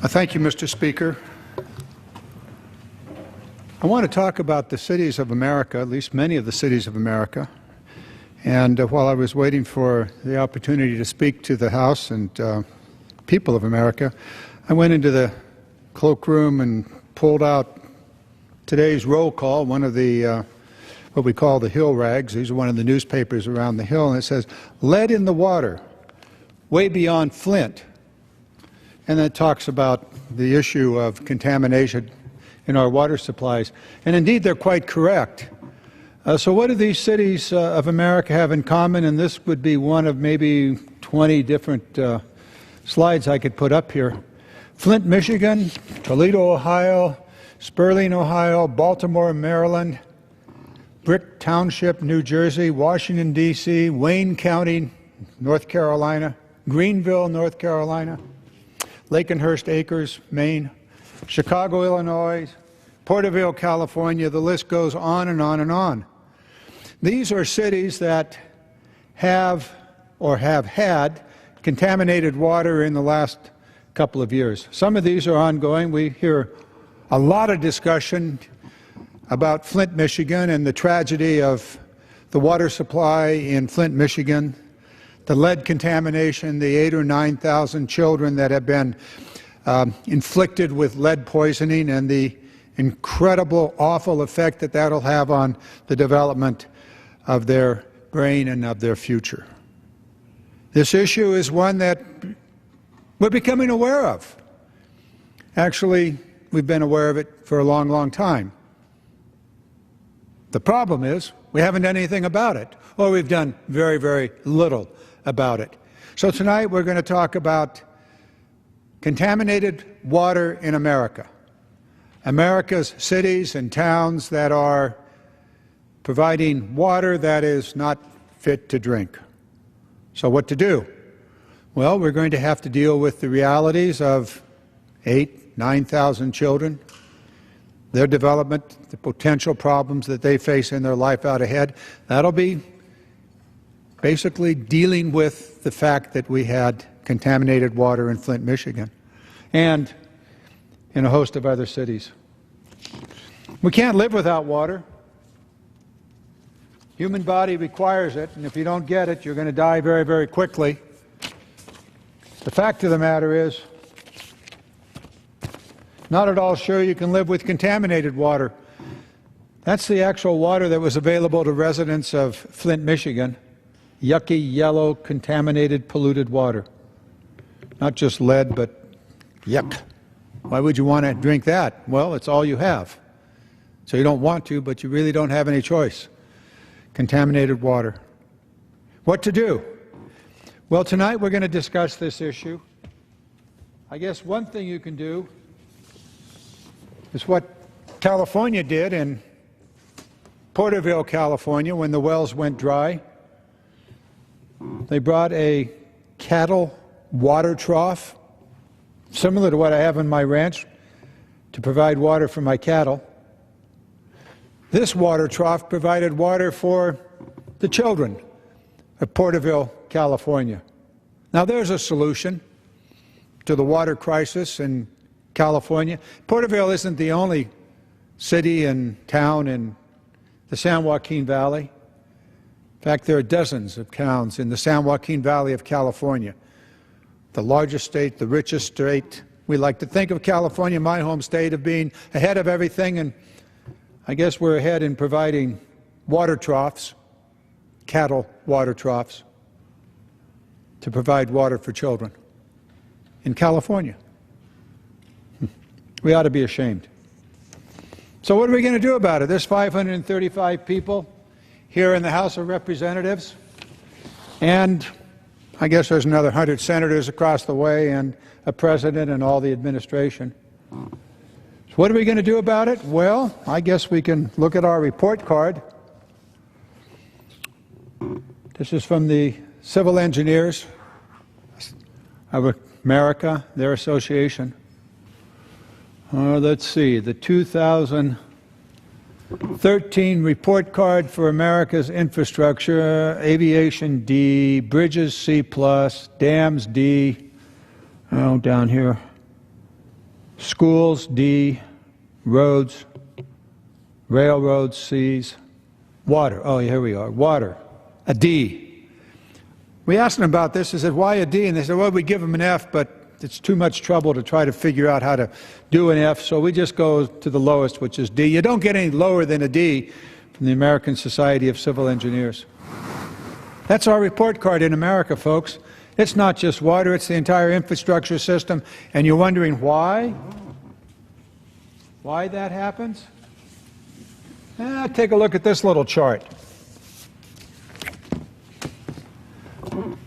Thank you, Mr. Speaker. I want to talk about the cities of America, at least many of the cities of America. And while I was waiting for the opportunity to speak to the House and people of America, I went into the cloakroom and pulled out today's roll call, one of the what we call the Hill rags. These are one of the newspapers around the Hill, and it says, "Lead in the water, way beyond Flint." And then it talks about the issue of contamination in our water supplies. And indeed, they're quite correct. So what do these cities of America have in common? And this would be one of maybe 20 different slides I could put up here. Flint, Michigan, Toledo, Ohio, Sperling, Ohio, Baltimore, Maryland, Brick Township, New Jersey, Washington, D.C., Wayne County, North Carolina, Greenville, North Carolina, Lakenhurst Acres, Maine, Chicago, Illinois, Porterville, California. The list goes on and on and on. These are cities that have or have had contaminated water in the last couple of years. Some of these are ongoing. We hear a lot of discussion about Flint, Michigan, and the tragedy of the water supply in Flint, Michigan, the lead contamination, the 8,000 or 9,000 children that have been inflicted with lead poisoning, and the incredible, awful effect that that'll have on the development of their brain and of their future. This issue is one that we're becoming aware of. Actually, we've been aware of it for a long, long time. The problem is we haven't done anything about it, or we've done very, very little about it. So tonight we're going to talk about contaminated water in America. America's cities and towns that are providing water that is not fit to drink. So what to do? Well, we're going to have to deal with the realities of 8,000, 9,000 children, their development, the potential problems that they face in their life out ahead. That'll be basically dealing with the fact that we had contaminated water in Flint, Michigan, and in a host of other cities. We can't live without water. Human body requires it, and if you don't get it, you're going to die very, very quickly. The fact of the matter is, not at all sure you can live with contaminated water. That's the actual water that was available to residents of Flint, Michigan. Yucky, yellow, contaminated, polluted water. Not just lead, but yuck. Why would you want to drink that? Well, it's all you have. So you don't want to, but you really don't have any choice. Contaminated water. What to do? Well, tonight we're going to discuss this issue. I guess one thing you can do is what California did in Porterville, California, when the wells went dry. They brought a cattle water trough, similar to what I have in my ranch, to provide water for my cattle. This water trough provided water for the children of Porterville, California. Now there's a solution to the water crisis in California. Porterville isn't the only city and town in the San Joaquin Valley. In fact, there are dozens of towns in the San Joaquin Valley of California, the largest state, the richest state. We like to think of California, my home state, of being ahead of everything, and I guess we're ahead in providing water troughs, cattle water troughs, to provide water for children in California. We ought to be ashamed. So what are we going to do about it? There's 535 people here in the House of Representatives, and I guess there's another 100 senators across the way, and a president and all the administration. So what are we going to do about it? Well, I guess we can look at our report card. This is from the Civil Engineers of America, their association. Let's see, the 2013 report card for America's infrastructure: aviation D, bridges C+, dams D, down here, schools, D, roads, railroads, C's, water. Oh, here we are, water, a D. We asked them about this. I said, why a D? And they said, well, we give them an F, but it's too much trouble to try to figure out how to do an F, so we just go to the lowest, which is D. You don't get any lower than a D from the American Society of Civil Engineers. That's our report card in America, folks. It's not just water, it's the entire infrastructure system. And you're wondering why? Why that happens? Take a look at this little chart.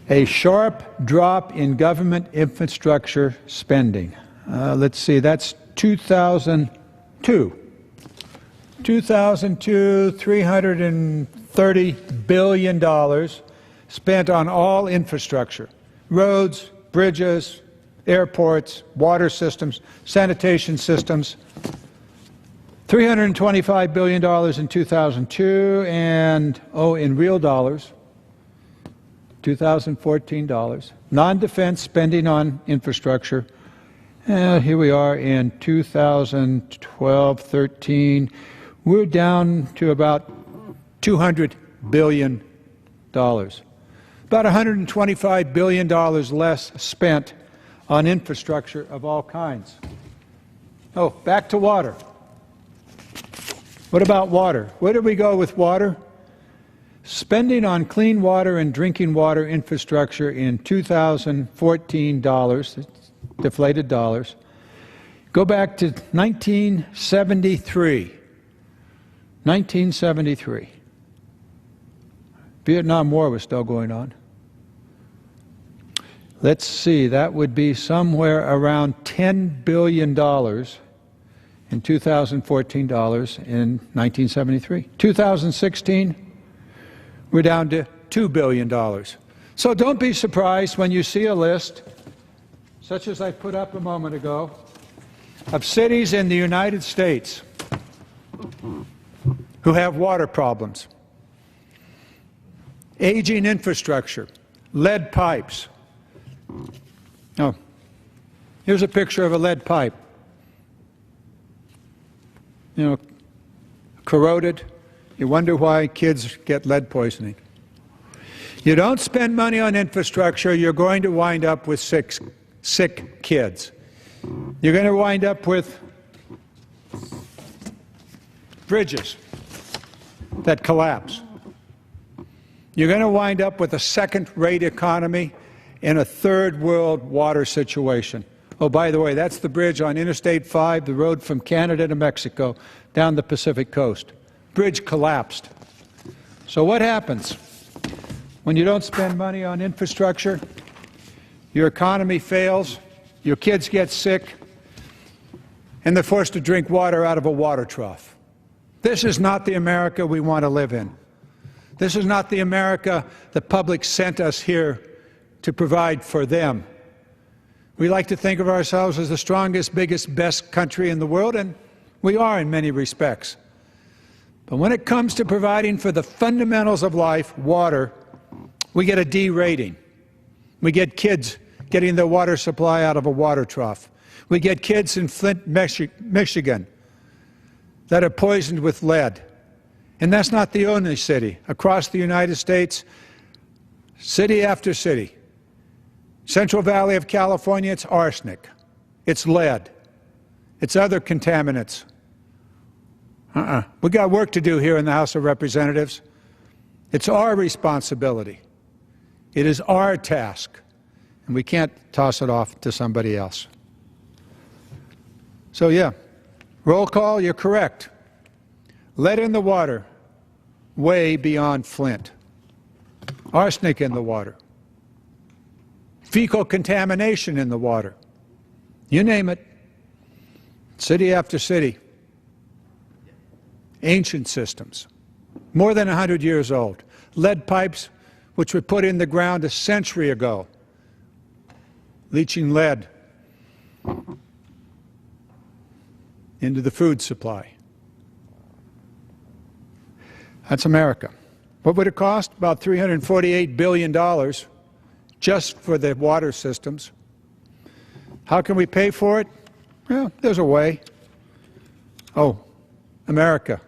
A sharp drop in government infrastructure spending. Let's see, that's 2002. 2002, $330 billion spent on all infrastructure. Roads, bridges, airports, water systems, sanitation systems. $325 billion in 2002, and, in real dollars, 2014 dollars. Non-defense spending on infrastructure. Here we are in 2012-13. We're down to about $200 billion. About $125 billion less spent on infrastructure of all kinds. Oh, back to water. What about water? Where did we go with water? Spending on clean water and drinking water infrastructure in 2014 dollars, deflated dollars. Go back to 1973. 1973. Vietnam War was still going on. Let's see, that would be somewhere around $10 billion in 2014 dollars in 1973. 2016, we're down to $2 billion. So don't be surprised when you see a list, such as I put up a moment ago, of cities in the United States who have water problems, aging infrastructure, lead pipes. Oh, here's a picture of a lead pipe. You know, corroded. You wonder why kids get lead poisoning. You don't spend money on infrastructure, you're going to wind up with sick kids. You're going to wind up with bridges that collapse. You're going to wind up with a second-rate economy in a third-world water situation. Oh, by the way, that's the bridge on Interstate 5, the road from Canada to Mexico, down the Pacific coast. Bridge collapsed. So what happens when you don't spend money on infrastructure? Your economy fails, your kids get sick, and they're forced to drink water out of a water trough. This is not the America we want to live in. This is not the America the public sent us here to provide for them. We like to think of ourselves as the strongest, biggest, best country in the world, and we are in many respects. But when it comes to providing for the fundamentals of life, water, we get a D rating. We get kids getting their water supply out of a water trough. We get kids in Flint, Michigan, that are poisoned with lead. And that's not the only city. Across the United States, city after city. Central Valley of California, it's arsenic. It's lead. It's other contaminants. We got work to do here in the House of Representatives. It's our responsibility. It is our task. And we can't toss it off to somebody else. So yeah, roll call, you're correct. Lead in the water, way beyond Flint. Arsenic in the water. Fecal contamination in the water. You name it. City after city. Ancient systems, more than 100 years old. Lead pipes, which were put in the ground a century ago, leaching lead into the food supply. That's America. What would it cost? About $348 billion just for the water systems. How can we pay for it? Well, there's a way. Oh, America.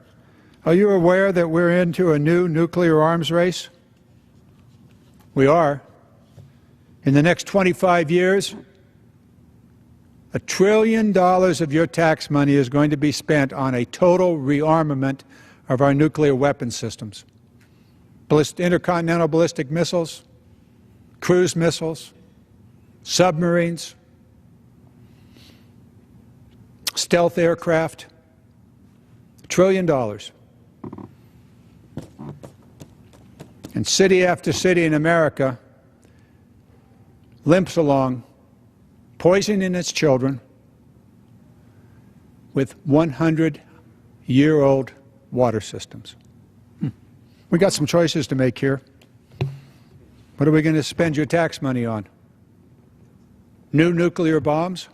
Are you aware that we're into a new nuclear arms race? We are. In the next 25 years, $1 trillion of your tax money is going to be spent on a total rearmament of our nuclear weapon systems. Intercontinental ballistic missiles, cruise missiles, submarines, stealth aircraft, $1 trillion. And city after city in America limps along, poisoning its children with 100-year-old water systems. We got some choices to make here. What are we going to spend your tax money on? New nuclear bombs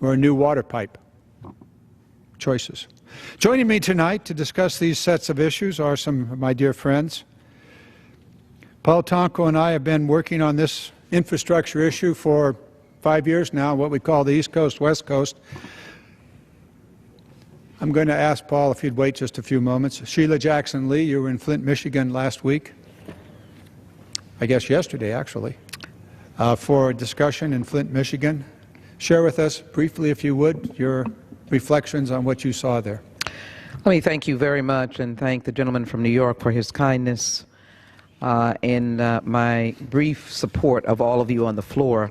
or a new water pipe? Choices. Joining me tonight to discuss these sets of issues are some of my dear friends. Paul Tonko and I have been working on this infrastructure issue for 5 years now, what we call the East Coast, West Coast. I'm going to ask Paul if he'd wait just a few moments. Sheila Jackson-Lee, you were in Flint, Michigan last week, I guess yesterday actually, for a discussion in Flint, Michigan. Share with us briefly, if you would, your reflections on what you saw there. Let me thank you very much and thank the gentleman from New York for his kindness in my brief support of all of you on the floor.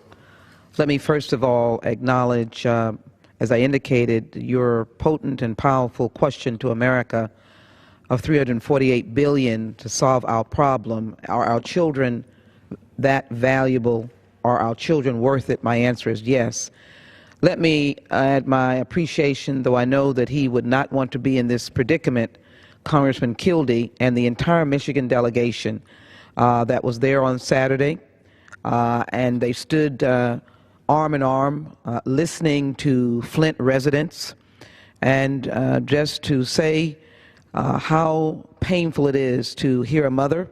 Let me first of all acknowledge, as I indicated, your potent and powerful question to America of $348 billion to solve our problem. Are our children that valuable? Are our children worth it? My answer is yes. Let me add my appreciation, though I know that he would not want to be in this predicament, Congressman Kildee and the entire Michigan delegation that was there on Saturday, and they stood arm in arm, listening to Flint residents, and just to say how painful it is to hear a mother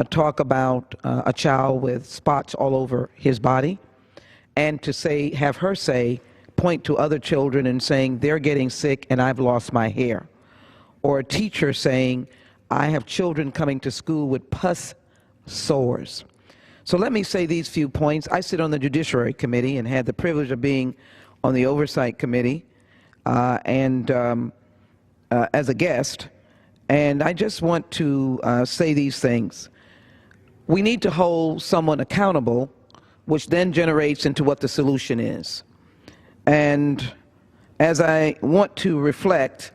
talk about a child with spots all over his body, and to say, have her say, point to other children and saying, they're getting sick and I've lost my hair. Or a teacher saying, I have children coming to school with pus sores. So let me say these few points. I sit on the Judiciary Committee and had the privilege of being on the Oversight Committee as a guest. And I just want to say these things. We need to hold someone accountable, which then generates into what the solution is. And as I want to reflect,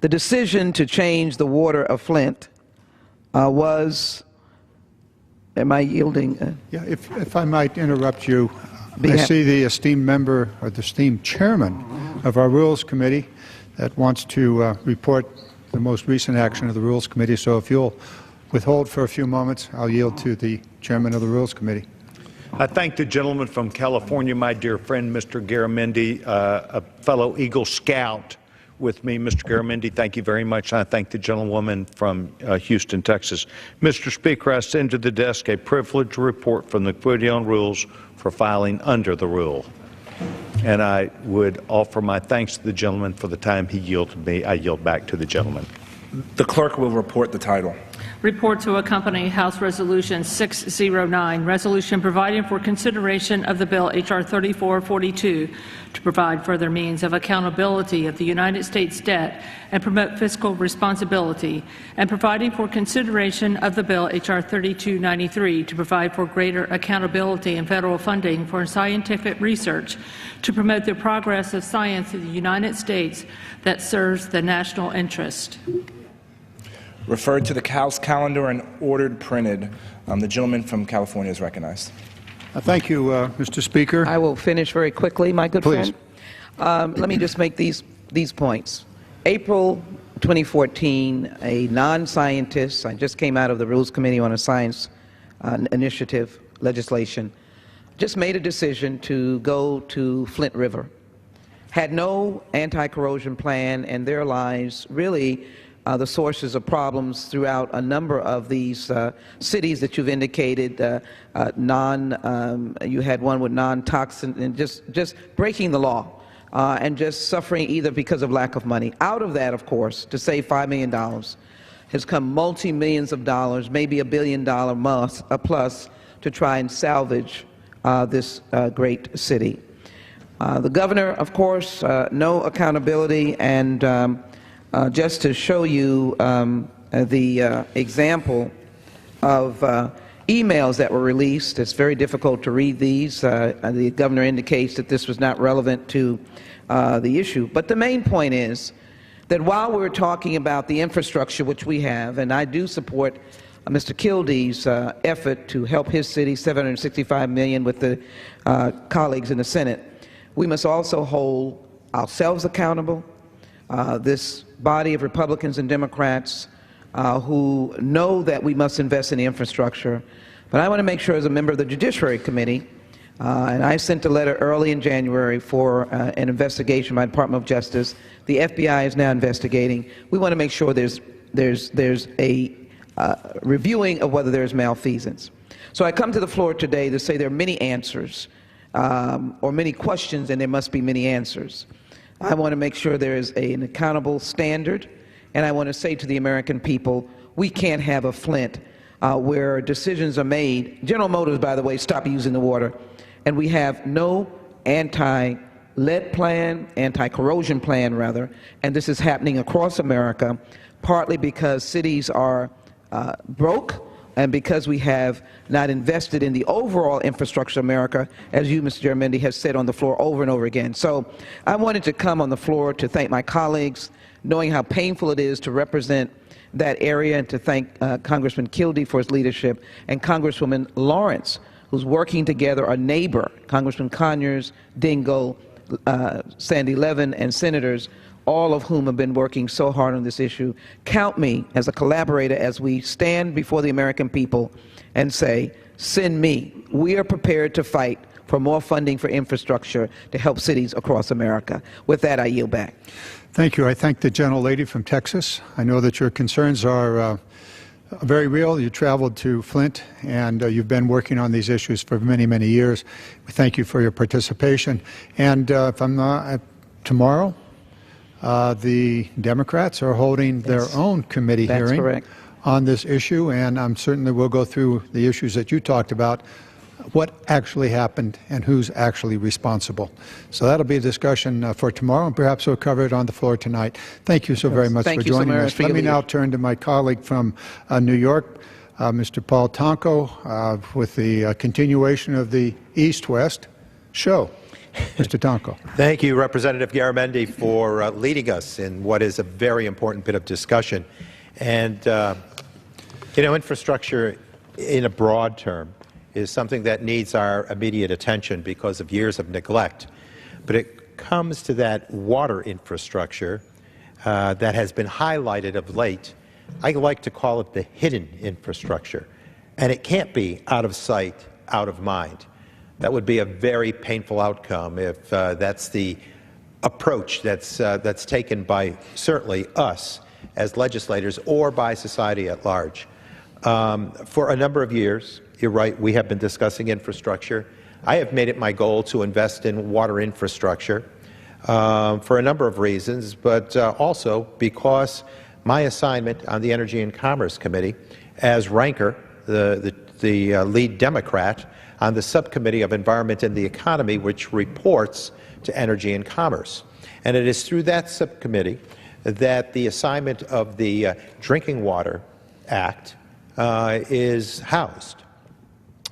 the decision to change the water of Flint was, am I yielding? Yeah, if I might interrupt you, I see the esteemed member, or the esteemed chairman of our Rules Committee that wants to report the most recent action of the Rules Committee. So if you'll withhold for a few moments, I'll yield to the chairman of the Rules Committee. I thank the gentleman from California, my dear friend, Mr. Garamendi, a fellow Eagle Scout with me. Mr. Garamendi, thank you very much. I thank the gentlewoman from Houston, Texas. Mr. Speaker, I send to the desk a privileged report from the Committee on Rules for filing under the rule. And I would offer my thanks to the gentleman for the time he yielded me. I yield back to the gentleman. The clerk will report the title. Report to accompany House Resolution 609, resolution providing for consideration of the bill H.R. 3442 to provide further means of accountability of the United States debt and promote fiscal responsibility, and providing for consideration of the bill H.R. 3293 to provide for greater accountability and federal funding for scientific research to promote the progress of science in the United States that serves the national interest. Referred to the House calendar and ordered printed. The gentleman from California is recognized. Thank you, Mr. Speaker. I will finish very quickly, my good Please. friend. Let me just make these points. April 2014, a non-scientist, I just came out of the Rules Committee on a Science Initiative legislation, just made a decision to go to Flint River. Had no anti-corrosion plan, and their lives really the sources of problems throughout a number of these cities that you've indicated. You had one with non-toxin, and just breaking the law and just suffering either because of lack of money. Out of that, of course, to save $5 million has come multi-millions of dollars, maybe $1 billion plus, to try and salvage this great city. The governor, of course, no accountability, and just to show you the example of emails that were released, it's very difficult to read these. The governor indicates that this was not relevant to the issue. But the main point is that while we're talking about the infrastructure which we have, and I do support Mr. Kildee's effort to help his city, $765 million with the colleagues in the Senate, we must also hold ourselves accountable, this body of Republicans and Democrats who know that we must invest in the infrastructure. But I want to make sure, as a member of the Judiciary Committee, and I sent a letter early in January for an investigation by the Department of Justice. The FBI is now investigating. We want to make sure there's a reviewing of whether there's malfeasance. So I come to the floor today to say there are many answers, or many questions, and there must be many answers. I want to make sure there is an accountable standard, and I want to say to the American people, we can't have a Flint where decisions are made. General Motors, by the way, stopped using the water, and we have no anti-lead plan, anti-corrosion plan, rather, and this is happening across America, partly because cities are broke, and because we have not invested in the overall infrastructure of America, as you, Mr. Garamendi, has said on the floor over and over again. So I wanted to come on the floor to thank my colleagues, knowing how painful it is to represent that area, and to thank Congressman Kildee for his leadership, and Congresswoman Lawrence, who's working together, a neighbor, Congressman Conyers, Dingell, Sandy Levin, and senators, all of whom have been working so hard on this issue. Count me as a collaborator as we stand before the American people and say, send me. We are prepared to fight for more funding for infrastructure to help cities across America. With that, I yield back. Thank you. I thank the gentlelady from Texas. I know that your concerns are very real. You traveled to Flint, and you've been working on these issues for many, many years. We thank you for your participation. And if I'm not, tomorrow, the Democrats are holding their own committee hearing on this issue, and I'm certainly will go through the issues that you talked about, what actually happened and who's actually responsible. So that'll be a discussion for tomorrow, and perhaps we'll cover it on the floor tonight. Thank you so very much for joining us. Let me now turn to my colleague from New York, Mr. Paul Tonko, with the continuation of the East-West show. Mr. Tonko. Thank you, Representative Garamendi, for leading us in what is a very important bit of discussion. And, infrastructure in a broad term is something that needs our immediate attention because of years of neglect. But it comes to that water infrastructure that has been highlighted of late. I like to call it the hidden infrastructure. And it can't be out of sight, out of mind. That would be a very painful outcome if that's the approach that's taken by certainly us as legislators or by society at large. For a number of years, you're right, we have been discussing infrastructure. I have made it my goal to invest in water infrastructure for a number of reasons, but also because my assignment on the Energy and Commerce Committee as ranker, the lead Democrat on the Subcommittee of Environment and the Economy, which reports to Energy and Commerce. And it is through that subcommittee that the assignment of the Drinking Water Act is housed.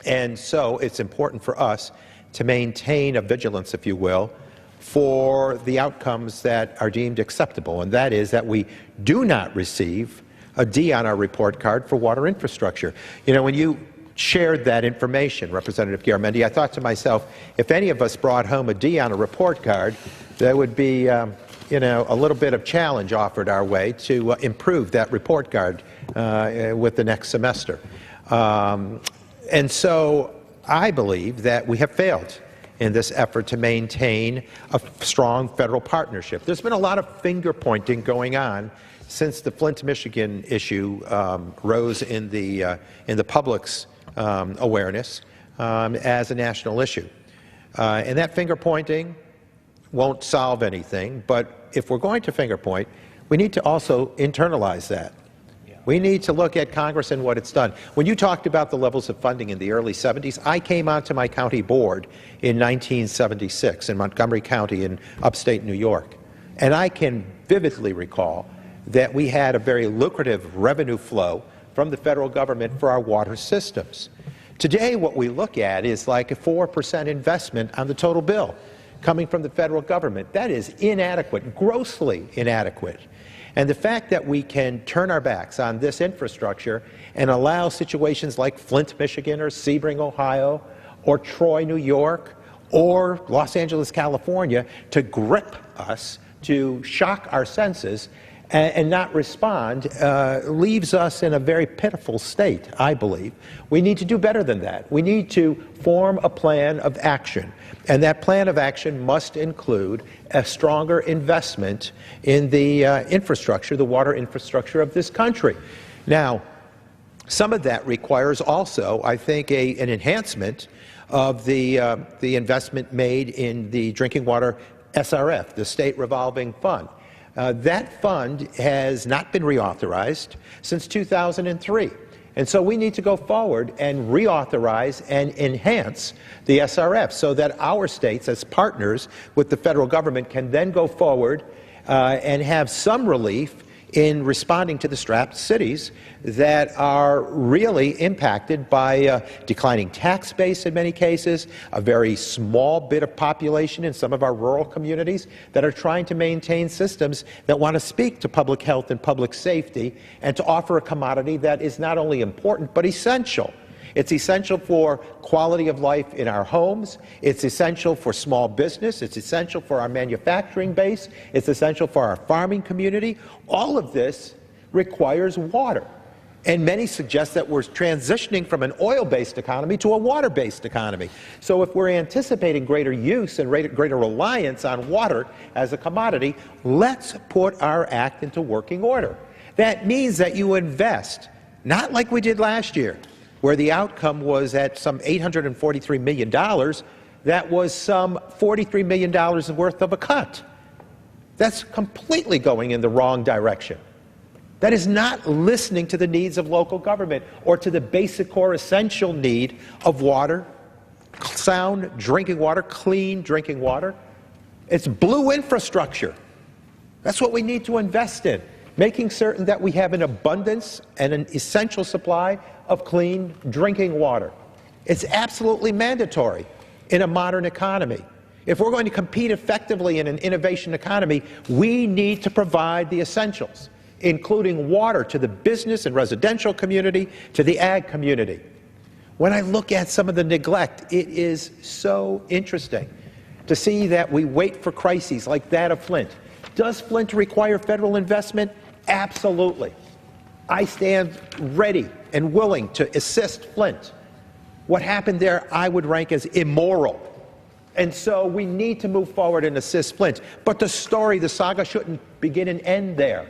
And so it's important for us to maintain a vigilance, if you will, for the outcomes that are deemed acceptable, and that is that we do not receive a D on our report card for water infrastructure. When you shared that information, Representative Garamendi, I thought to myself, if any of us brought home a D on a report card, there would be a little bit of challenge offered our way to improve that report card with the next semester. And so I believe that we have failed in this effort to maintain a strong federal partnership. There's been a lot of finger-pointing going on since the Flint, Michigan issue rose in the public's awareness as a national issue. And that finger pointing won't solve anything, but if we're going to finger point, we need to also internalize that. We need to look at Congress and what it's done. When you talked about the levels of funding in the early 70s, I came onto my county board in 1976 in Montgomery County in upstate New York. And I can vividly recall that we had a very lucrative revenue flow from the federal government for our water systems. Today, what we look at is like a 4% investment on the total bill coming from the federal government. That is inadequate, grossly inadequate. And the fact that we can turn our backs on this infrastructure and allow situations like Flint, Michigan, or Sebring, Ohio, or Troy, New York, or Los Angeles, California, to grip us, to shock our senses, and not respond, leaves us in a very pitiful state, I believe. We need to do better than that. We need to form a plan of action. And that plan of action must include a stronger investment in the infrastructure, the water infrastructure of this country. Now, some of that requires also, I think, an enhancement of the investment made in the drinking water SRF, the State Revolving Fund. That fund has not been reauthorized since 2003. And so we need to go forward and reauthorize and enhance the SRF so that our states, as partners with the federal government, can then go forward and have some relief in responding to the strapped cities that are really impacted by declining tax base in many cases, a very small bit of population in some of our rural communities that are trying to maintain systems that want to speak to public health and public safety and to offer a commodity that is not only important but essential. It's essential for quality of life in our homes. It's essential for small business. It's essential for our manufacturing base. It's essential for our farming community. All of this requires water. And many suggest that we're transitioning from an oil-based economy to a water-based economy. So if we're anticipating greater use and greater reliance on water as a commodity, let's put our act into working order. That means that you invest, not like we did last year, where the outcome was at some $843 million, that was some $43 million worth of a cut. That's completely going in the wrong direction. That is not listening to the needs of local government or to the basic core essential need of water, sound drinking water, clean drinking water. It's blue infrastructure. That's what we need to invest in, making certain that we have an abundance and an essential supply of clean drinking water. It's absolutely mandatory in a modern economy. If we're going to compete effectively in an innovation economy, we need to provide the essentials, including water to the business and residential community, to the ag community. When I look at some of the neglect, it is so interesting to see that we wait for crises like that of Flint. Does Flint require federal investment? Absolutely. I stand ready and willing to assist Flint. What happened there I would rank as immoral. And so we need to move forward and assist Flint. But the story, the saga, shouldn't begin and end there.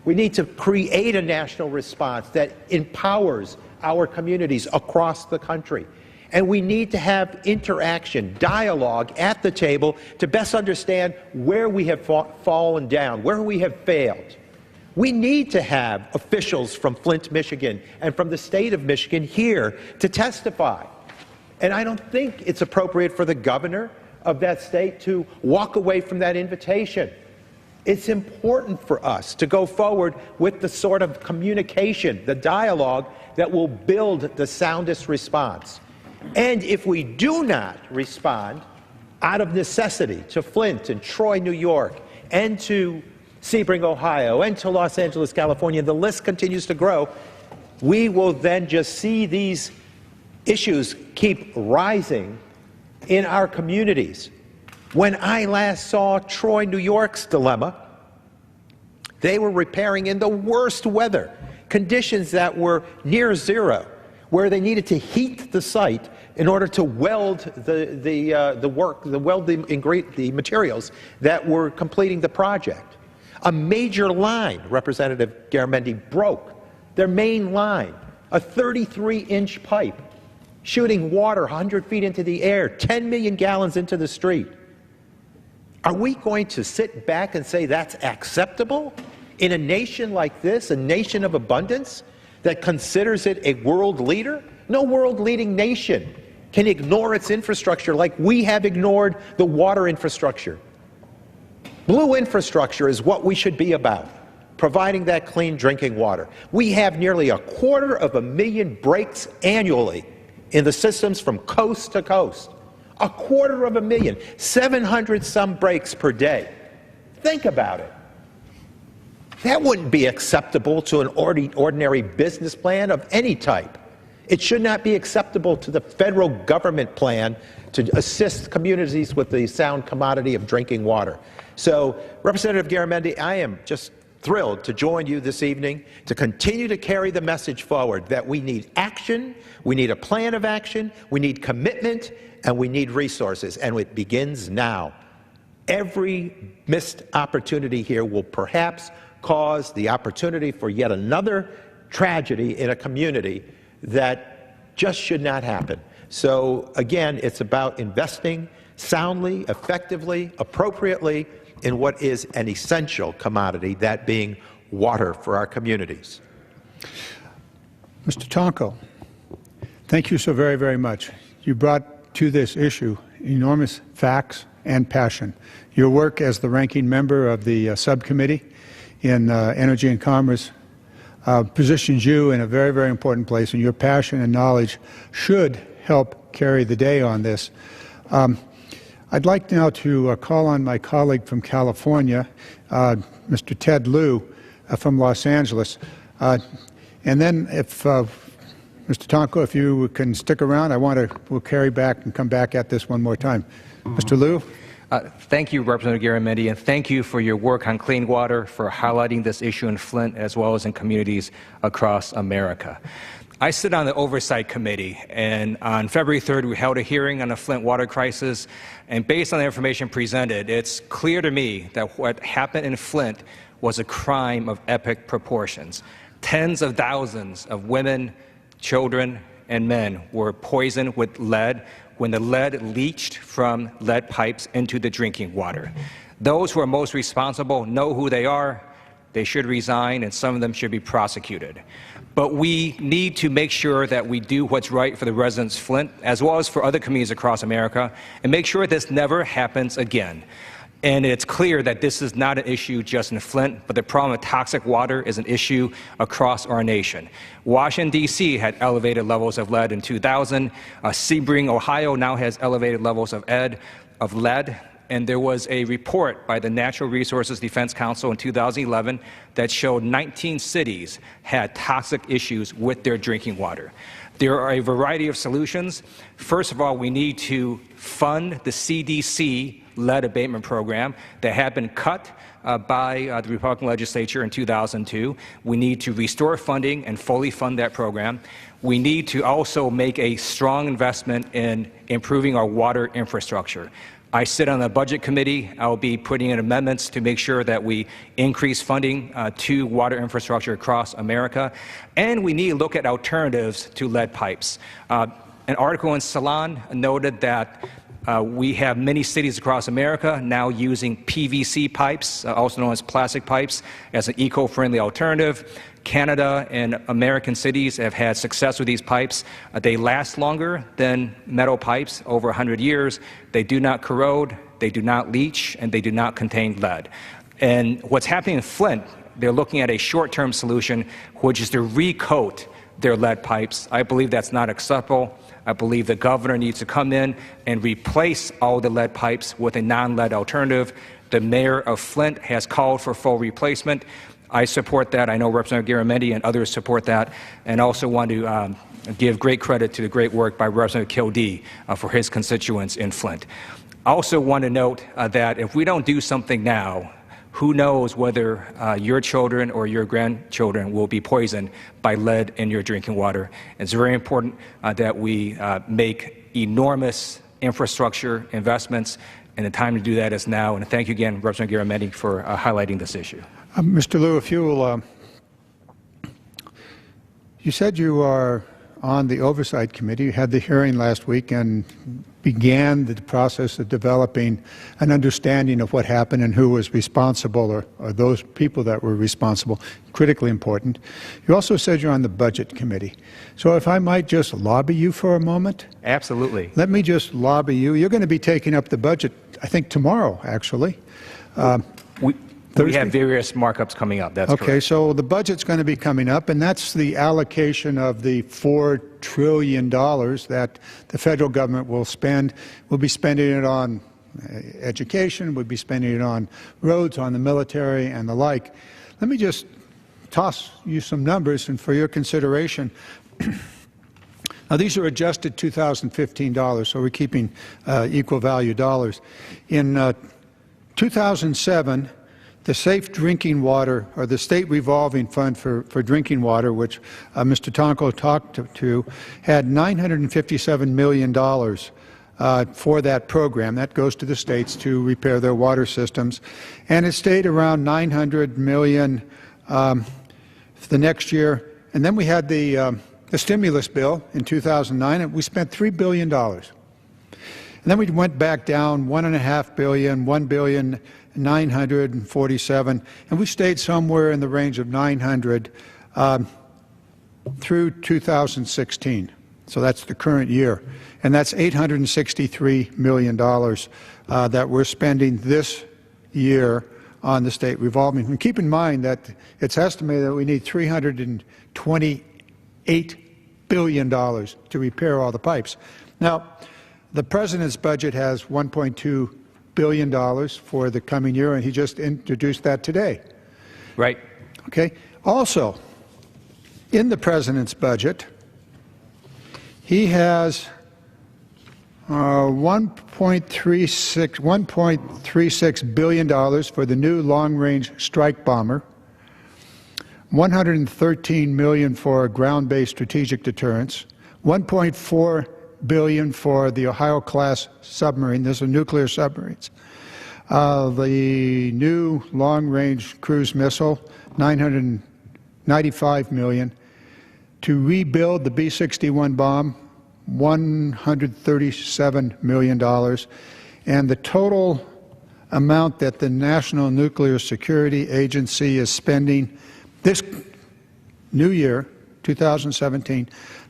We need to create a national response that empowers our communities across the country. And we need to have interaction, dialogue at the table to best understand where we have fallen down, where we have failed. We need to have officials from Flint, Michigan, and from the state of Michigan here to testify. And I don't think it's appropriate for the governor of that state to walk away from that invitation. It's important for us to go forward with the sort of communication, the dialogue that will build the soundest response. And if we do not respond out of necessity to Flint and Troy, New York, and to Sebring, Ohio, and to Los Angeles, California, the list continues to grow, we will then just see these issues keep rising in our communities. When I last saw Troy, New York's dilemma, they were repairing in the worst weather, conditions that were near zero, where they needed to heat the site in order to weld the materials that were completing the project. A major line, Representative Garamendi, broke. Their main line, a 33-inch pipe, shooting water 100 feet into the air, 10 million gallons into the street. Are we going to sit back and say that's acceptable in a nation like this, a nation of abundance that considers it a world leader? No world-leading nation can ignore its infrastructure like we have ignored the water infrastructure. Blue infrastructure is what we should be about, providing that clean drinking water. We have nearly 250,000 breaks annually in the systems from coast to coast. 250,000, 700 some breaks per day. Think about it. That wouldn't be acceptable to an ordinary business plan of any type. It should not be acceptable to the federal government plan to assist communities with the sound commodity of drinking water. So, Representative Garamendi, I am just thrilled to join you this evening to continue to carry the message forward that we need action, we need a plan of action, we need commitment, and we need resources, and it begins now. Every missed opportunity here will perhaps cause the opportunity for yet another tragedy in a community that just should not happen. So again, it's about investing soundly, effectively, appropriately in what is an essential commodity, that being water for our communities. Mr. Tonko, thank you so very, very much. You brought to this issue enormous facts and passion. Your work as the ranking member of the subcommittee in Energy and Commerce positions you in a very, very important place, and your passion and knowledge should help carry the day on this. I'd like now to call on my colleague from California, Mr. Ted Lieu from Los Angeles. And then if, Mr. Tonko, if you can stick around, we'll carry back and come back at this one more time. Mr. Lieu? Thank you, Representative Garamendi, and thank you for your work on clean water, for highlighting this issue in Flint as well as in communities across America. I sit on the Oversight Committee, and on February 3rd, we held a hearing on the Flint water crisis, and based on the information presented, it's clear to me that what happened in Flint was a crime of epic proportions. Tens of thousands of women, children, and men were poisoned with lead when the lead leached from lead pipes into the drinking water. Those who are most responsible know who they are. They should resign, and some of them should be prosecuted. But we need to make sure that we do what's right for the residents of Flint, as well as for other communities across America, and make sure this never happens again. And it's clear that this is not an issue just in Flint, but the problem of toxic water is an issue across our nation. Washington, D.C. had elevated levels of lead in 2000. Sebring, Ohio now has elevated levels of lead. And there was a report by the Natural Resources Defense Council in 2011 that showed 19 cities had toxic issues with their drinking water. There are a variety of solutions. First of all, we need to fund the CDC lead abatement program that had been cut by the Republican legislature in 2002. We need to restore funding and fully fund that program. We need to also make a strong investment in improving our water infrastructure. I sit on the Budget Committee. I'll be putting in amendments to make sure that we increase funding to water infrastructure across America. And we need to look at alternatives to lead pipes. An article in Salon noted that we have many cities across America now using PVC pipes, also known as plastic pipes, as an eco-friendly alternative. Canada and American cities have had success with these pipes. They last longer than metal pipes, over 100 years. They do not corrode, they do not leach, and they do not contain lead. And what's happening in Flint, they're looking at a short-term solution, which is to recoat their lead pipes. I believe that's not acceptable. I believe the governor needs to come in and replace all the lead pipes with a non-lead alternative. The mayor of Flint has called for full replacement. I support that. I know Representative Garamendi and others support that, and also want to give great credit to the great work by Representative Kildee for his constituents in Flint. I also want to note that if we don't do something now, who knows whether your children or your grandchildren will be poisoned by lead in your drinking water. It's very important that we make enormous infrastructure investments and the time to do that is now. And thank you again, Representative Garamendi, for highlighting this issue. Mr. Lieu, if you will, you said you are on the Oversight Committee. You had the hearing last week and began the process of developing an understanding of what happened and who was responsible, or those people that were responsible, critically important. You also said you're on the Budget Committee. So if I might just lobby you for a moment. Absolutely. Let me just lobby you. You're going to be taking up the budget, I think, tomorrow, actually. We have various markups coming up. That's okay, correct. so the budget's going to be coming up, and that's the allocation of the $4 trillion that the federal government will spend. We'll be spending it on education, we'll be spending it on roads, on the military, and the like. Let me just toss you some numbers and for your consideration. Now, these are adjusted 2015 dollars, so we're keeping equal value dollars. In 2007, the Safe Drinking Water, or the State Revolving Fund for Drinking Water, which Mr. Tonko talked to, had $957 million for that program. That goes to the states to repair their water systems. And it stayed around $900 million the next year. And then we had the stimulus bill in 2009, and we spent $3 billion. And then we went back down $1.5 billion, $1 billion, 947, and we stayed somewhere in the range of 900 through 2016. So that's the current year, and that's $863 million that we're spending this year on the state revolving. And keep in mind that it's estimated that we need $328 billion to repair all the pipes. Now, the President's budget has $1.2 billion for the coming year, and he just introduced that today. Right. Okay. Also, in the President's budget, he has $1.36 billion for the new long-range strike bomber, $113 million for ground-based strategic deterrence, $1.4 billion for the Ohio-class submarine. These are nuclear submarines. The new long-range cruise missile, $995 million. To rebuild the B-61 bomb, $137 million. And the total amount that the National Nuclear Security Agency is spending this new year, 2017,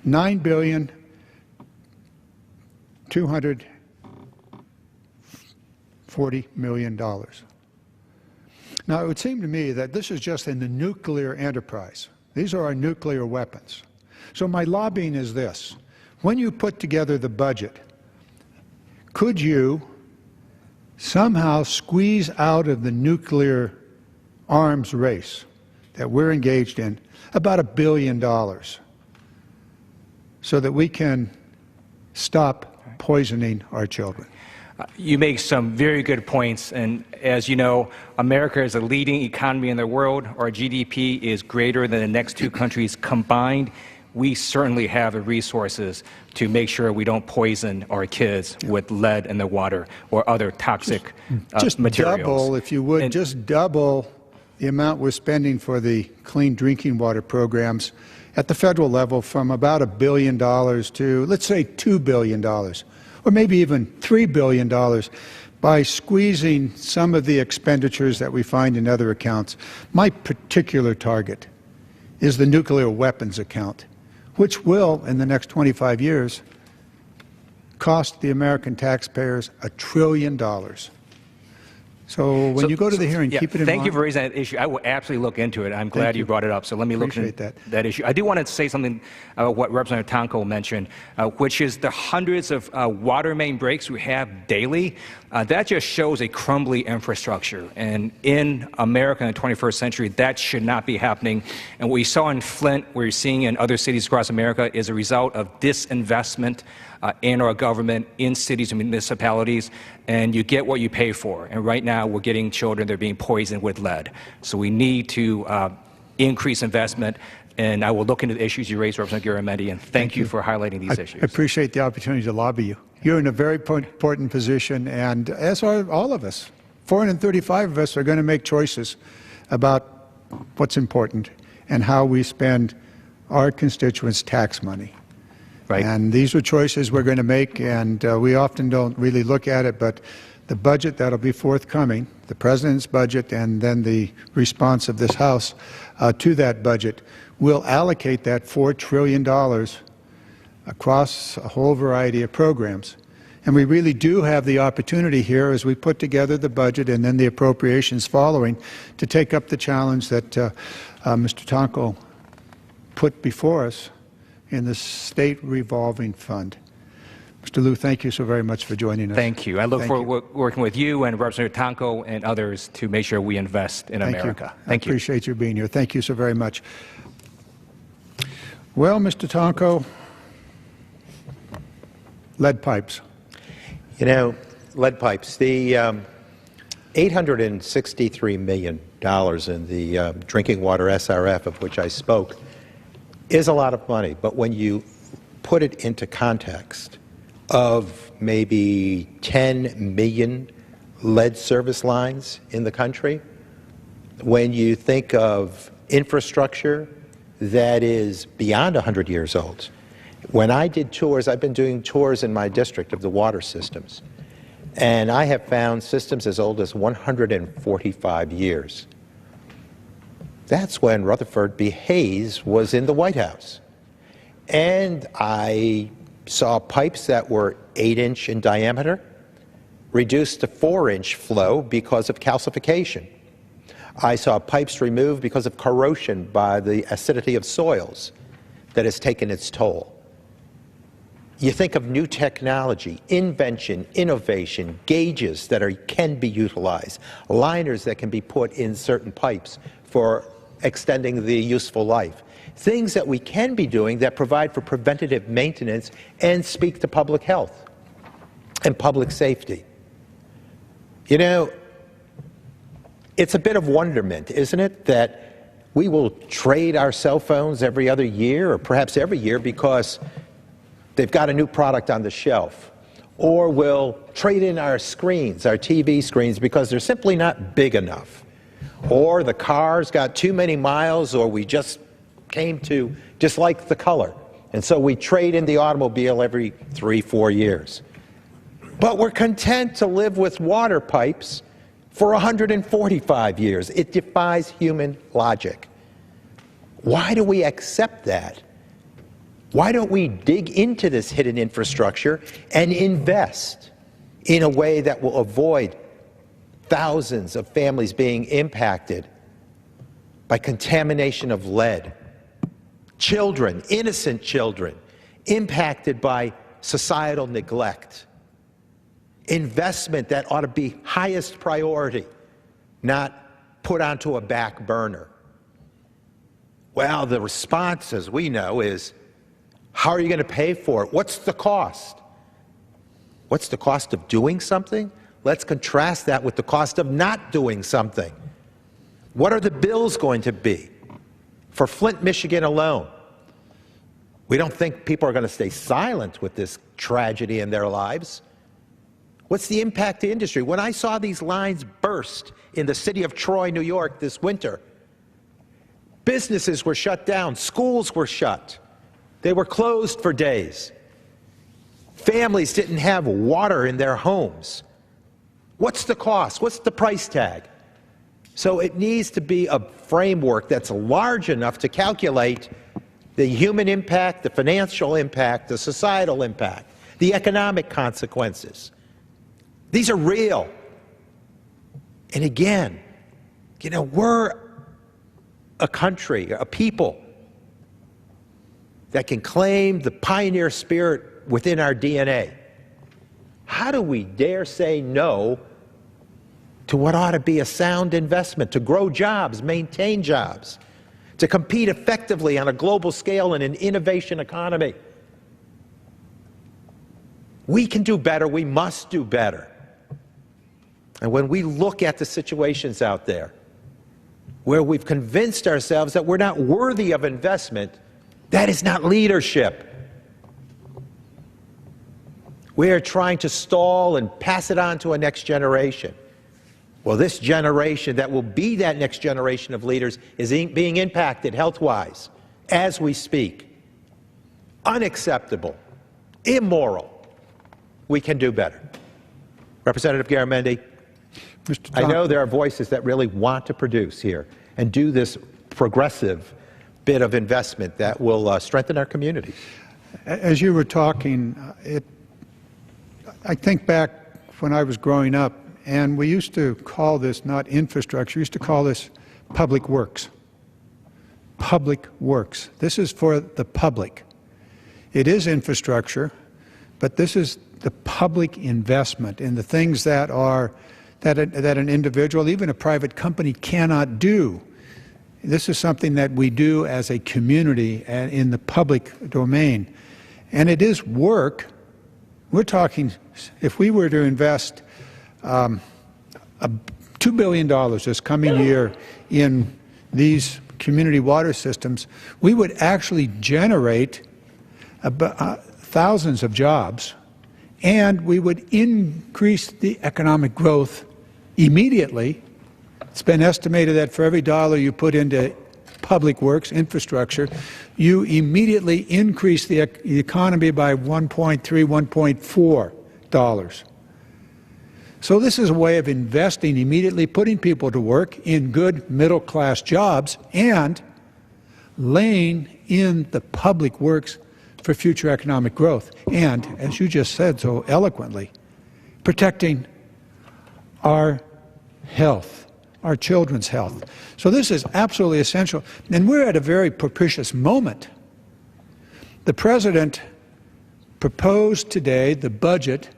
$9,240 million. Now, it would seem to me that this is just in the nuclear enterprise. These are our nuclear weapons. So my lobbying is this. When you put together the budget, could you somehow squeeze out of the nuclear arms race that we're engaged in about $1 billion so that we can stop poisoning our children? You make some very good points, and as you know, America is a leading economy in the world. Our GDP is greater than the next two countries combined. We certainly have the resources to make sure we don't poison our kids with lead in the water or other toxic just materials. Double, if you would, just double the amount we're spending for the clean drinking water programs at the federal level from about $1 billion to, let's say, $2 billion. Or maybe even $3 billion by squeezing some of the expenditures that we find in other accounts. My particular target is the nuclear weapons account, which will, in the next 25 years, cost the American taxpayers $1 trillion. So when you go to the hearing, keep it in mind. Thank you for raising that issue. I will absolutely look into it. I'm glad you brought it up. So let me look into that issue. I do want to say something about what Representative Tonko mentioned, which is the hundreds of water main breaks we have daily. That just shows a crumbly infrastructure. And in America in the 21st century, that should not be happening. And what we saw in Flint, what you're seeing in other cities across America, is a result of disinvestment in our government, in cities and municipalities, and you get what you pay for. And right now, we're getting children that are being poisoned with lead. So we need to increase investment, and I will look into the issues you raised, Representative Garamendi, and thank you for highlighting these issues. I appreciate the opportunity to lobby you. you're in a very important position, and as are all of us. 435 of us are going to make choices about what's important and how we spend our constituents' tax money. Right. And these are choices we're going to make, and we often don't really look at it, but the budget that'll be forthcoming, the President's budget and then the response of this House to that budget, will allocate that $4 trillion across a whole variety of programs. And we really do have the opportunity here, as we put together the budget and then the appropriations following, to take up the challenge that Mr. Tonko put before us in the State Revolving Fund. Mr. Lieu, thank you so very much for joining us. Thank you. I look forward to working with you and Representative Tonko and others to make sure we invest in America. Thank you. I appreciate you being here. Thank you so very much. Well, Mr. Tonko, lead pipes. You know, lead pipes, the $863 million in the drinking water SRF of which I spoke is a lot of money, but when you put it into context of maybe 10 million lead service lines in the country, when you think of infrastructure that is beyond 100 years old. When I did tours, I've been doing tours in my district of the water systems, and I have found systems as old as 145 years. That's when Rutherford B. Hayes was in the White House. And I saw pipes that were 8-inch in diameter reduced to 4-inch flow because of calcification. I saw pipes removed because of corrosion by the acidity of soils that has taken its toll. You think of new technology, invention, innovation, gauges that can be utilized, liners that can be put in certain pipes for extending the useful life. Things that we can be doing that provide for preventative maintenance and speak to public health and public safety. You know, it's a bit of wonderment, isn't it, that we will trade our cell phones every other year or perhaps every year because they've got a new product on the shelf. Or we'll trade in our screens, our TV screens, because they're simply not big enough. Or the car's got too many miles, or we just came to dislike the color. And so we trade in the automobile every 3-4 years. But we're content to live with water pipes for 145 years. It defies human logic. Why do we accept that? Why don't we dig into this hidden infrastructure and invest in a way that will avoid thousands of families being impacted by contamination of lead? Children, innocent children, impacted by societal neglect. Investment that ought to be highest priority, not put onto a back burner. Well, the response, as we know, is, how are you going to pay for it? What's the cost? What's the cost of doing something? Let's contrast that with the cost of not doing something. What are the bills going to be? For Flint, Michigan alone, we don't think people are going to stay silent with this tragedy in their lives. What's the impact to industry? When I saw these lines burst in the city of Troy, New York this winter, businesses were shut down, schools were shut. They were closed for days. Families didn't have water in their homes. What's the cost? What's the price tag? So it needs to be a framework that's large enough to calculate the human impact, the financial impact, the societal impact, the economic consequences. These are real. And again, you know, we're a country, a people that can claim the pioneer spirit within our DNA. How do we dare say no to what ought to be a sound investment, to grow jobs, maintain jobs, to compete effectively on a global scale in an innovation economy? We can do better. We must do better. And when we look at the situations out there where we've convinced ourselves that we're not worthy of investment, that is not leadership. We are trying to stall and pass it on to a next generation. Well, this generation that will be that next generation of leaders is being impacted health-wise as we speak. Unacceptable, immoral. We can do better. Representative Garamendi, I know there are voices that really want to produce here and do this progressive bit of investment that will strengthen our communities. As you were talking, I think back when I was growing up, and we used to call this not infrastructure, we used to call this public works. Public works. This is for the public. It is infrastructure, but this is the public investment in the things that an individual, even a private company, cannot do. This is something that we do as a community and in the public domain. And it is work. We're talking, if we were to invest $2 billion this coming year in these community water systems, we would actually generate thousands of jobs, and we would increase the economic growth immediately. It's been estimated that for every dollar you put into public works, infrastructure, you immediately increase the economy by $1.3, $1.4. So this is a way of investing immediately, putting people to work in good middle-class jobs and laying in the public works for future economic growth. And, as you just said so eloquently, protecting our health, our children's health. So this is absolutely essential. And we're at a very propitious moment. The President proposed today the budget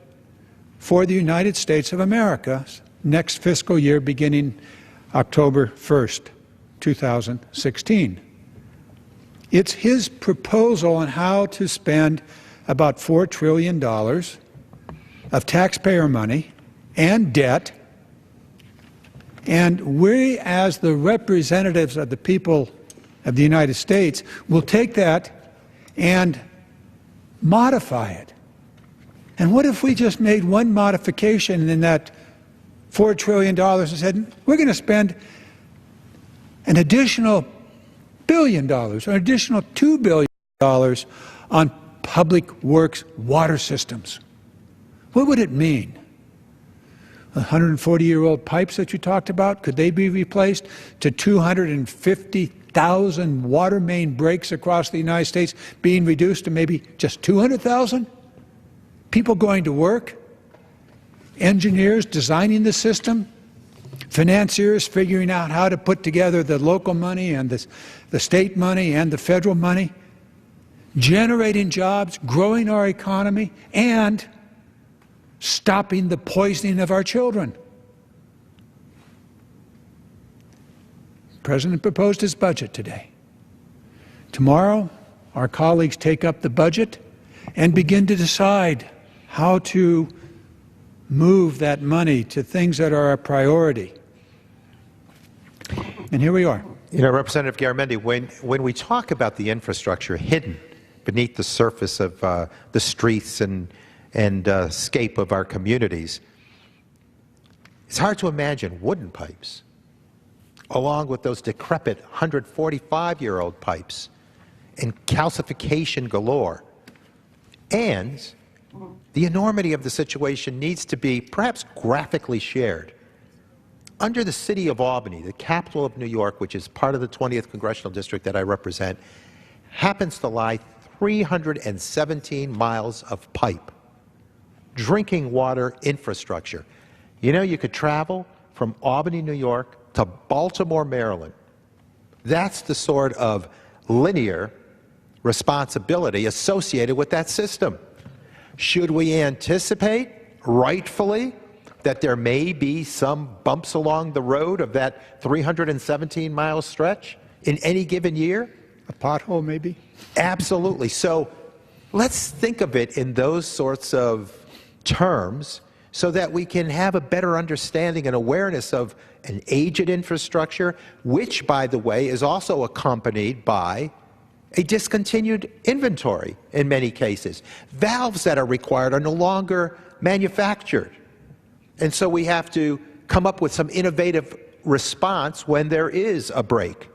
for the United States of America next fiscal year beginning October 1st, 2016. It's his proposal on how to spend about $4 trillion of taxpayer money and debt. And we, as the representatives of the people of the United States, will take that and modify it. And what if we just made one modification in that $4 trillion and said, we're going to spend an additional $1 billion, or an additional $2 billion on public works water systems? What would it mean? 140-year-old pipes that you talked about, could they be replaced? To 250,000 water main breaks across the United States being reduced to maybe just 200,000? People going to work, engineers designing the system, financiers figuring out how to put together the local money and the state money and the federal money, generating jobs, growing our economy, and stopping the poisoning of our children. The President proposed his budget today. Tomorrow, our colleagues take up the budget and begin to decide how to move that money to things that are a priority. And here we are. You know, Representative Garamendi, when we talk about the infrastructure hidden beneath the surface of the streets and scape of our communities, it's hard to imagine wooden pipes, along with those decrepit 145-year-old pipes and calcification galore. And the enormity of the situation needs to be perhaps graphically shared. Under the city of Albany, the capital of New York, which is part of the 20th Congressional District that I represent, happens to lie 317 miles of pipe, drinking water infrastructure. You know, you could travel from Albany, New York to Baltimore, Maryland. That's the sort of linear responsibility associated with that system. Should we anticipate, rightfully, that there may be some bumps along the road of that 317-mile stretch in any given year? A pothole, maybe? Absolutely. So let's think of it in those sorts of terms so that we can have a better understanding and awareness of an aged infrastructure, which, by the way, is also accompanied by a discontinued inventory in many cases. Valves that are required are no longer manufactured. And so we have to come up with some innovative response when there is a break.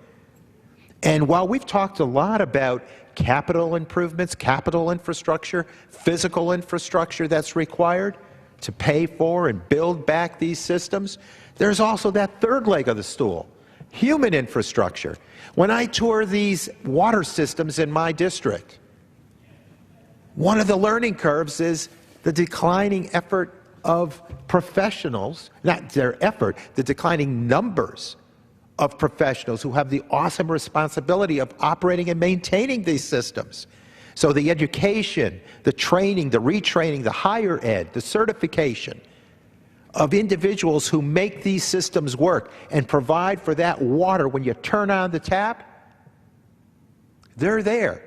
And while we've talked a lot about capital improvements, capital infrastructure, physical infrastructure that's required to pay for and build back these systems, there's also that third leg of the stool, human infrastructure. When I tour these water systems in my district, one of the learning curves is the declining effort of professionals, not their effort, the declining numbers of professionals who have the awesome responsibility of operating and maintaining these systems. So the education, the training, the retraining, the higher ed, the certification of individuals who make these systems work and provide for that water when you turn on the tap, they're there.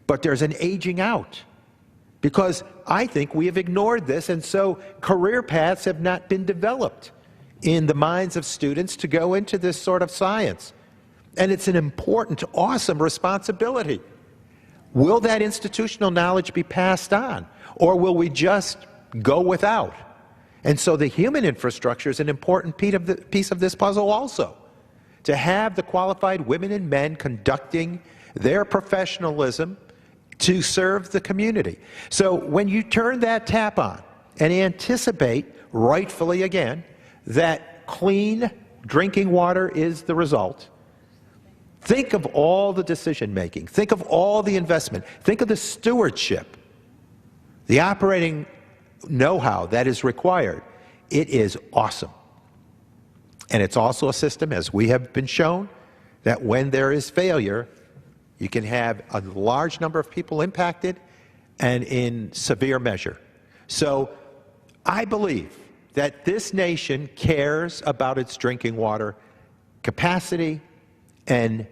But there's an aging out. Because I think we have ignored this, and so career paths have not been developed in the minds of students to go into this sort of science. And it's an important, awesome responsibility. Will that institutional knowledge be passed on, or will we just go without? And so the human infrastructure is an important piece of this puzzle also. To have the qualified women and men conducting their professionalism to serve the community. So when you turn that tap on and anticipate, rightfully again, that clean drinking water is the result, think of all the decision making, think of all the investment, think of the stewardship, the operating know-how that is required. It is awesome. And it's also a system, as we have been shown, that when there is failure, you can have a large number of people impacted and in severe measure. So I believe that this nation cares about its drinking water capacity and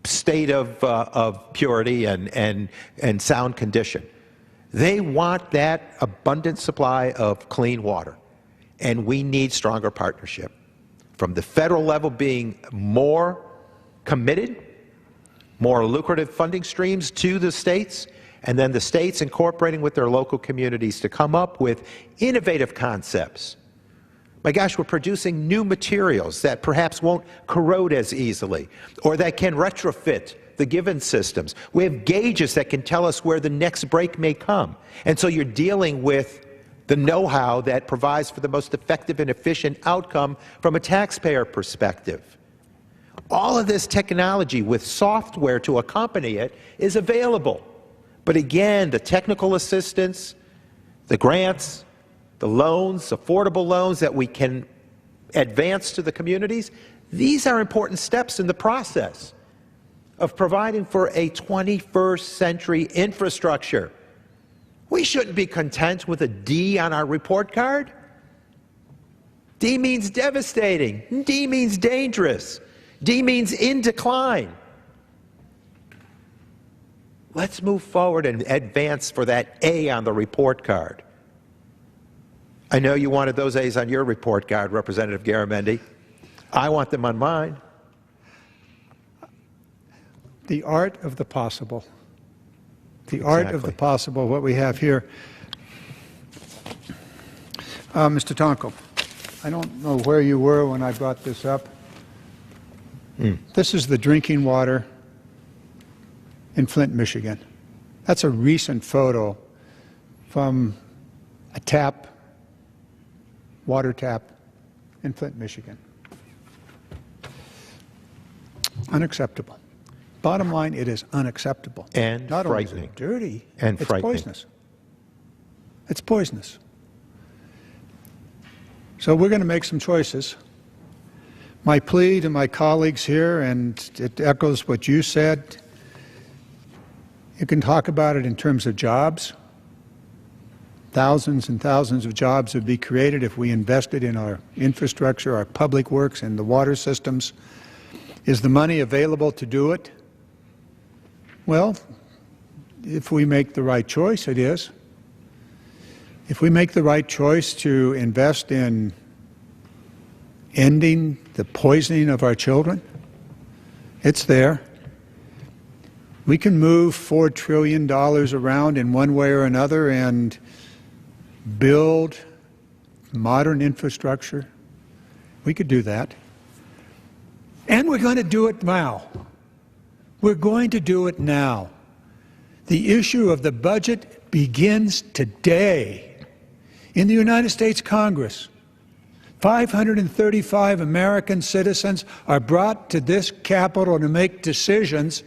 state of purity and sound condition. They want that abundant supply of clean water, and we need stronger partnership. From the federal level being more committed, more lucrative funding streams to the states, and then the states incorporating with their local communities to come up with innovative concepts. My gosh, we're producing new materials that perhaps won't corrode as easily, or that can retrofit the given systems. We have gauges that can tell us where the next break may come. And so you're dealing with the know-how that provides for the most effective and efficient outcome from a taxpayer perspective. All of this technology with software to accompany it is available. But again, the technical assistance, the grants, the loans, affordable loans that we can advance to the communities, these are important steps in the process of providing for a 21st century infrastructure. We shouldn't be content with a D on our report card. D means devastating. D means dangerous. D means in decline. Let's move forward and advance for that A on the report card. I know you wanted those A's on your report card, Representative Garamendi. I want them on mine. The art of the possible. The art of the possible, what we have here. Mr. Tonko, I don't know where you were when I brought this up. This is the drinking water in Flint, Michigan. That's a recent photo from a tap, water tap in Flint, Michigan. Unacceptable. Bottom line, it is unacceptable. And not frightening. only is it dirty, and it's frightening. Poisonous. It's poisonous. So we're going to make some choices. My plea to my colleagues here, and it echoes what you said, you can talk about it in terms of jobs. Thousands and thousands of jobs would be created if we invested in our infrastructure, our public works, and the water systems. Is the money available to do it? Well, if we make the right choice, it is. If we make the right choice to invest in ending the poisoning of our children, it's there. We can move $4 trillion around in one way or another and build modern infrastructure. We could do that. And we're going to do it now. We're going to do it now. The issue of the budget begins today. In the United States Congress, 535 American citizens are brought to this Capitol to make decisions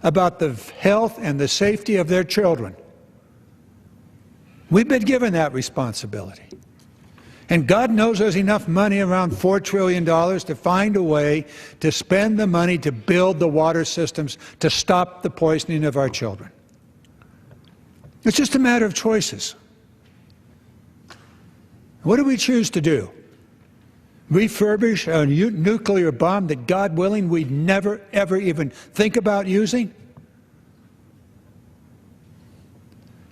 about the health and the safety of their children. We've been given that responsibility. And God knows there's enough money, around $4 trillion, to find a way to spend the money to build the water systems to stop the poisoning of our children. It's just a matter of choices. What do we choose to do? Refurbish a nuclear bomb that, God willing, we'd never, ever even think about using?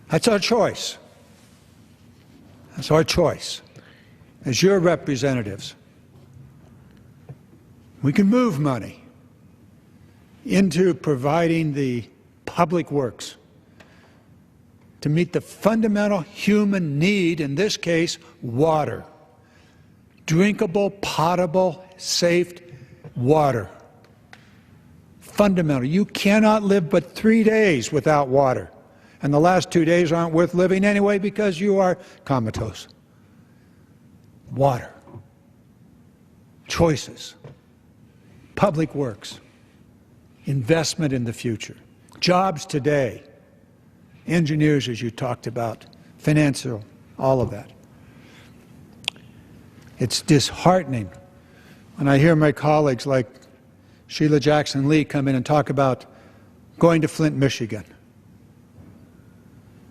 That's our choice. That's our choice. As your representatives, we can move money into providing the public works to meet the fundamental human need, in this case, water. Drinkable, potable, safe water. Fundamental. You cannot live but 3 days without water. And the last 2 days aren't worth living anyway because you are comatose. Water. Choices. Public works. Investment in the future. Jobs today. Engineers, as you talked about. Financial. All of that. It's disheartening when I hear my colleagues like Sheila Jackson0Lee come in and talk about going to Flint, Michigan.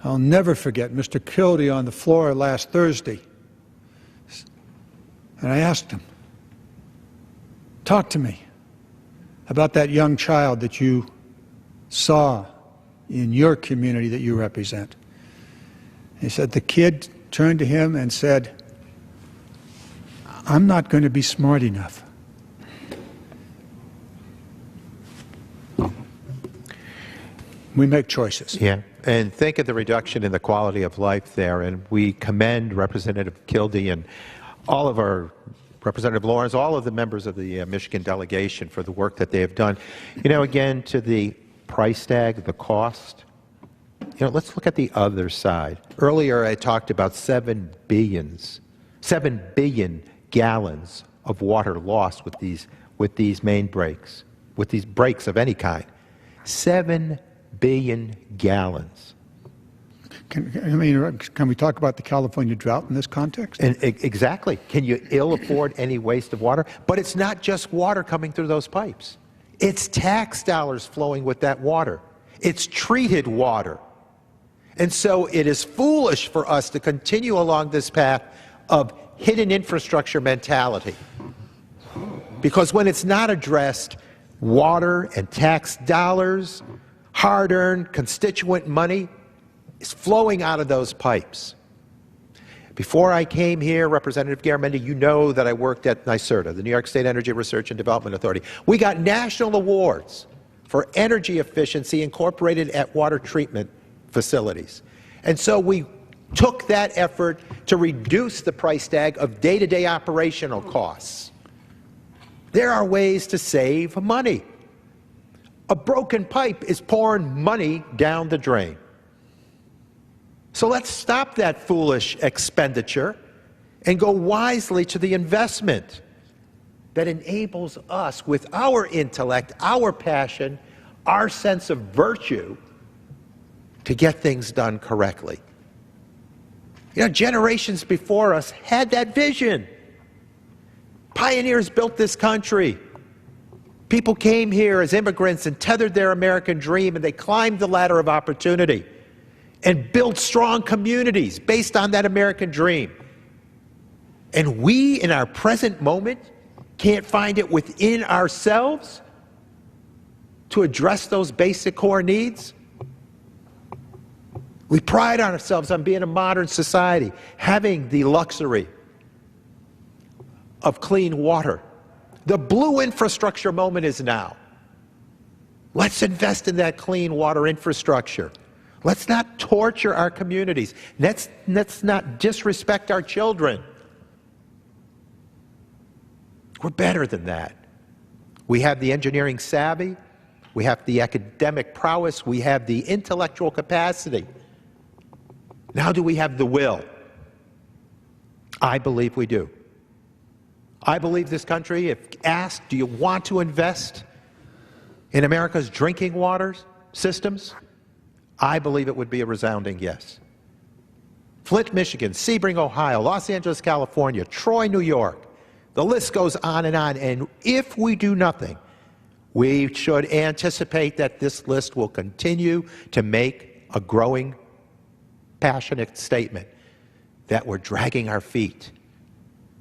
I'll never forget Mr. Kildee on the floor last Thursday. And I asked him, talk to me about that young child that you saw in your community that you represent. He said the kid turned to him and said, I'm not going to be smart enough. We make choices. Yeah, and think of the reduction in the quality of life there, and we commend Representative Kildee and all of our Representative Lawrence, all of the members of the Michigan delegation for the work that they have done. You know, again, to the price tag, the cost, you know, let's look at the other side. Earlier I talked about 7 billion gallons of water lost with these main breaks, with these breaks of any kind. 7 billion gallons. Can we talk about the California drought in this context? And exactly. Can you ill afford any waste of water? But it's not just water coming through those pipes. It's tax dollars flowing with that water. It's treated water. And so it is foolish for us to continue along this path of hidden infrastructure mentality. Because when it's not addressed, water and tax dollars, hard-earned constituent money is flowing out of those pipes. Before I came here, Representative Garamendi, you know that I worked at NYSERDA, the New York State Energy Research and Development Authority. We got national awards for energy efficiency incorporated at water treatment facilities. And so we took that effort to reduce the price tag of day-to-day operational costs. There are ways to save money. A broken pipe is pouring money down the drain. So let's stop that foolish expenditure and go wisely to the investment that enables us, with our intellect, our passion, our sense of virtue, to get things done correctly. You know, generations before us had that vision. Pioneers built this country. People came here as immigrants and tethered their American dream, and they climbed the ladder of opportunity and built strong communities based on that American dream. And we, in our present moment, can't find it within ourselves to address those basic core needs. We pride ourselves on being a modern society, having the luxury of clean water. The blue infrastructure moment is now. Let's invest in that clean water infrastructure. Let's not torture our communities. Let's not disrespect our children. We're better than that. We have the engineering savvy. We have the academic prowess. We have the intellectual capacity. Now do we have the will? I believe we do. I believe this country, if asked, do you want to invest in America's drinking water systems? I believe it would be a resounding yes. Flint, Michigan, Sebring, Ohio, Los Angeles, California, Troy, New York. The list goes on. And if we do nothing, we should anticipate that this list will continue to make a growing, passionate statement that we're dragging our feet.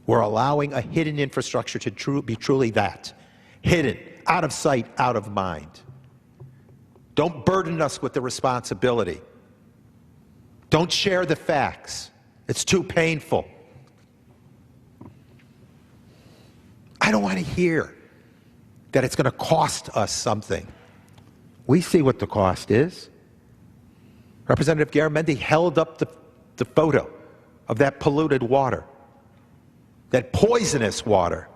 We're allowing a hidden infrastructure to be truly that. Hidden, out of sight, out of mind. Don't burden us with the responsibility. Don't share the facts. It's too painful. I don't want to hear that it's going to cost us something. We see what the cost is. Representative Garamendi held up the photo of that polluted water, that poisonous water.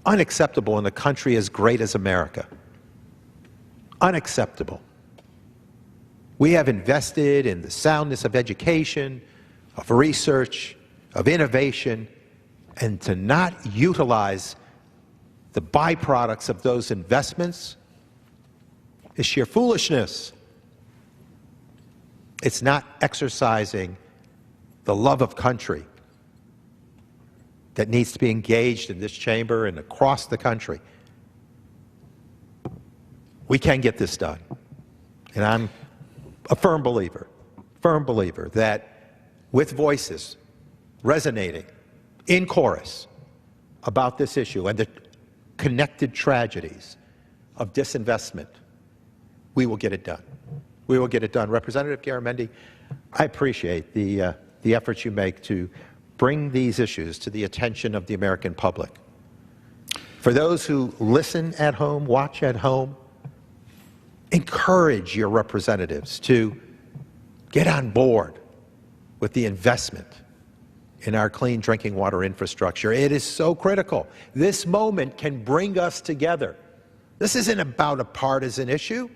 Unacceptable in a country as great as America. Unacceptable. We have invested in the soundness of education, of research, of innovation, and to not utilize the byproducts of those investments is sheer foolishness. It's not exercising the love of country that needs to be engaged in this chamber and across the country. We can get this done. And I'm a firm believer that with voices resonating in chorus about this issue and the connected tragedies of disinvestment, we will get it done. We will get it done. Representative Garamendi, I appreciate the efforts you make to bring these issues to the attention of the American public. For those who listen at home, watch at home, encourage your representatives to get on board with the investment in our clean drinking water infrastructure. It is so critical. This moment can bring us together. This isn't about a partisan issue.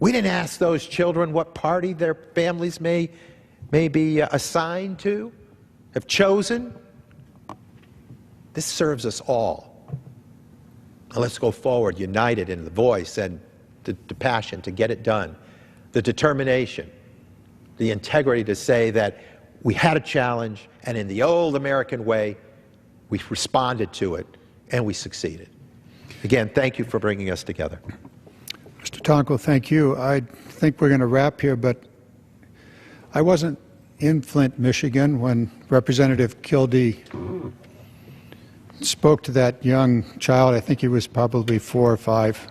We didn't ask those children what party their families may be assigned to, have chosen. This serves us all. Now let's go forward, united in the voice and the passion to get it done, the determination, the integrity to say that we had a challenge, and in the old American way, we responded to it, and we succeeded. Again, thank you for bringing us together. Mr. Tonko, thank you. I think we're going to wrap here, but I wasn't in Flint, Michigan, when Representative 0Lee spoke to that young child, I think he was probably 4 or 5,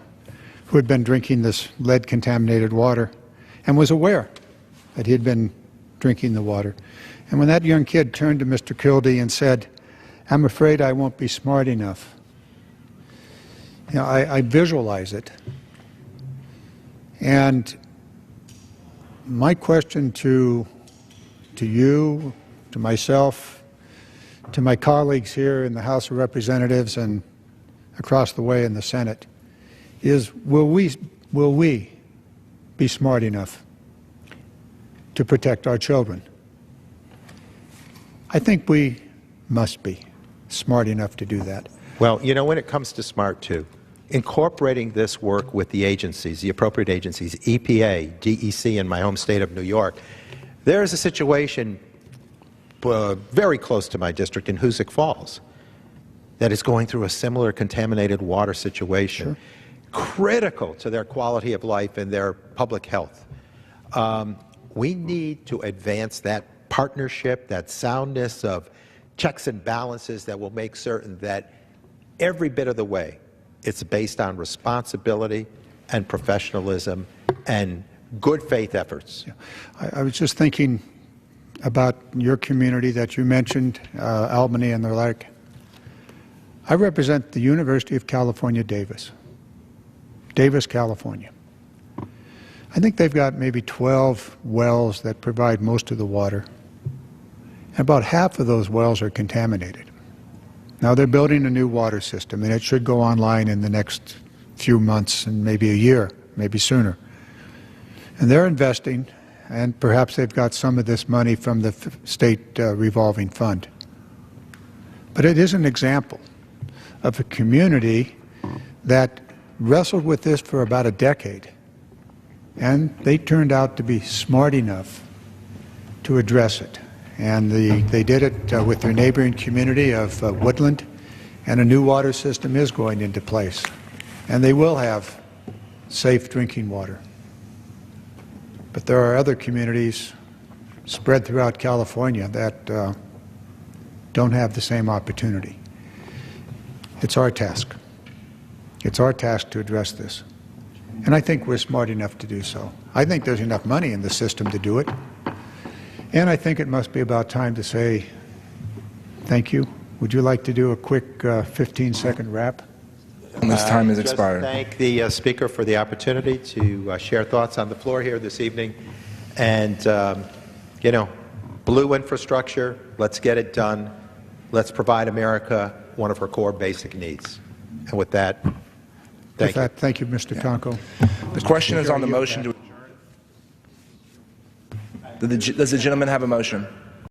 who had been drinking this lead-contaminated water and was aware that he had been drinking the water. And when that young kid turned to Mr. 0Lee and said, "I'm afraid I won't be smart enough," you know, I visualize it. And my question to you, to myself, to my colleagues here in the House of Representatives and across the way in the Senate is, will we be smart enough to protect our children? I think we must be smart enough to do that. Well, you know, when it comes to SMART 2, incorporating this work with the agencies, the appropriate agencies, EPA, DEC in my home state of New York, there is a situation very close to my district in Hoosick Falls that is going through a similar contaminated water situation, critical to their quality of life and their public health. We need to advance that partnership, that soundness of checks and balances that will make certain that every bit of the way it's based on responsibility and professionalism and good faith efforts. Yeah. I was just thinking about your community that you mentioned, Albany and the like. I represent the University of California, Davis, California. I think they've got maybe 12 wells that provide most of the water. About half of those wells are contaminated. Now they're building a new water system, and it should go online in the next few months and maybe a year, maybe sooner. And they're investing, and perhaps they've got some of this money from the state revolving fund. But it is an example of a community that wrestled with this for about a decade, and they turned out to be smart enough to address it. And they did it with their neighboring community of Woodland, and a new water system is going into place. And they will have safe drinking water. But there are other communities spread throughout California that don't have the same opportunity. It's our task. It's our task to address this. And I think we're smart enough to do so. I think there's enough money in the system to do it. And I think it must be about time to say thank you. Would you like to do a quick 15-second wrap? And this time is expired. Just thank the speaker for the opportunity to share thoughts on the floor here this evening. And, you know, blue infrastructure, let's get it done. Let's provide America one of her core basic needs. And with that, thank you. Thank you, Mr. Tonko. The question is on the motion to adjourn. Does the gentleman have a motion?